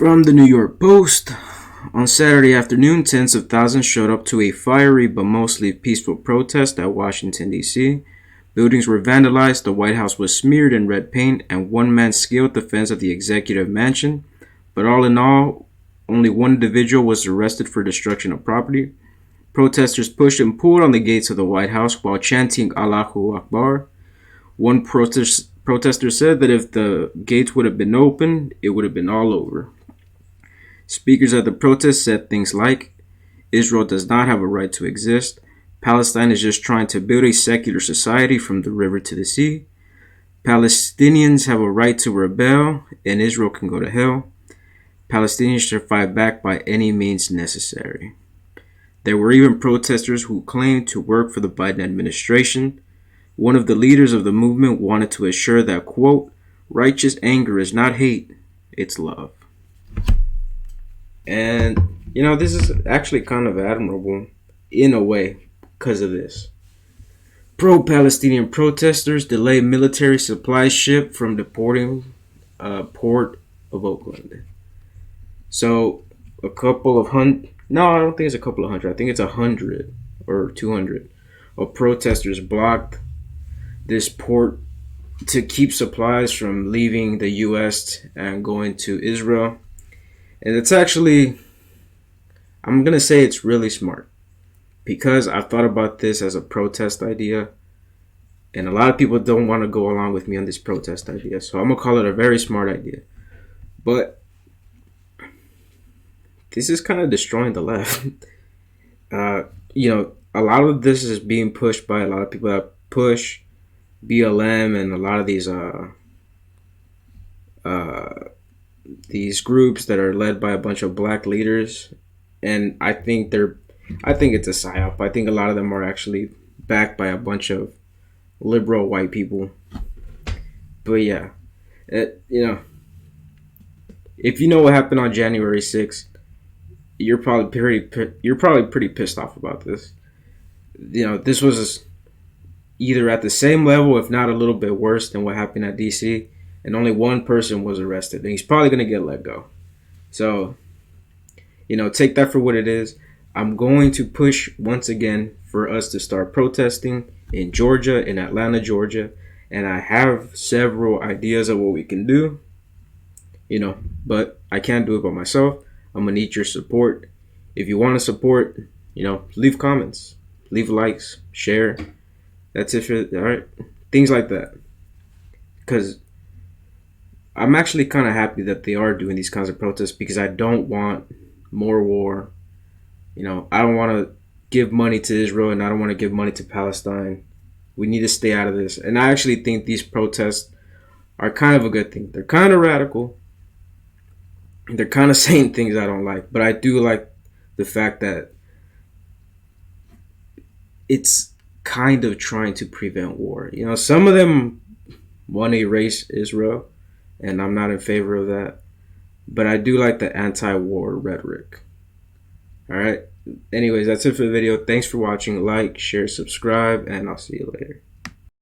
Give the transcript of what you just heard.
From the New York Post, on Saturday afternoon, tens of thousands showed up to a fiery but mostly peaceful protest at Washington, D.C. Buildings were vandalized, the White House was smeared in red paint, and one man scaled the fence of the executive mansion. But all in all, only one individual was arrested for destruction of property. Protesters pushed and pulled on the gates of the White House while chanting Allahu Akbar. One protester said that if the gates would have been open, it would have been all over. Speakers at the protest said things like, Israel does not have a right to exist. Palestine is just trying to build a secular society from the river to the sea. Palestinians have a right to rebel, and Israel can go to hell. Palestinians should fight back by any means necessary. There were even protesters who claimed to work for the Biden administration. One of the leaders of the movement wanted to assure that, quote, righteous anger is not hate, it's love. And, this is actually kind of admirable in a way because of this. Pro-Palestinian protesters delay military supply ship from deporting Port of Oakland. So, a couple of hundred, no, I don't think it's a couple of hundred. I think it's 100 or 200 of protesters blocked this port to keep supplies from leaving the U.S. and going to Israel. And it's actually, I'm going to say it's really smart because I've thought about this as a protest idea. And a lot of people don't want to go along with me on this protest idea. So I'm going to call it a very smart idea. But this is kind of destroying the left. A lot of this is being pushed by a lot of people that push BLM and a lot of these groups that are led by a bunch of black leaders, and I think it's a psyop. I think a lot of them are actually backed by a bunch of liberal white people. But yeah, if you know what happened on January 6th, you're probably pretty pissed off about this. This was either at the same level, if not a little bit worse than what happened at DC. And only one person was arrested, and he's probably going to get let go. So, take that for what it is. I'm going to push once again for us to start protesting in Georgia, in Atlanta, Georgia. And I have several ideas of what we can do, but I can't do it by myself. I'm going to need your support. If you want to support, leave comments, leave likes, share. That's it all right? Things like that. Because I'm actually kind of happy that they are doing these kinds of protests because I don't want more war. I don't want to give money to Israel and I don't want to give money to Palestine. We need to stay out of this. And I actually think these protests are kind of a good thing. They're kind of radical. They're kind of saying things I don't like. But I do like the fact that it's kind of trying to prevent war. Some of them want to erase Israel. And I'm not in favor of that. But I do like the anti-war rhetoric. Alright? Anyways, that's it for the video. Thanks for watching. Like, share, subscribe, and I'll see you later.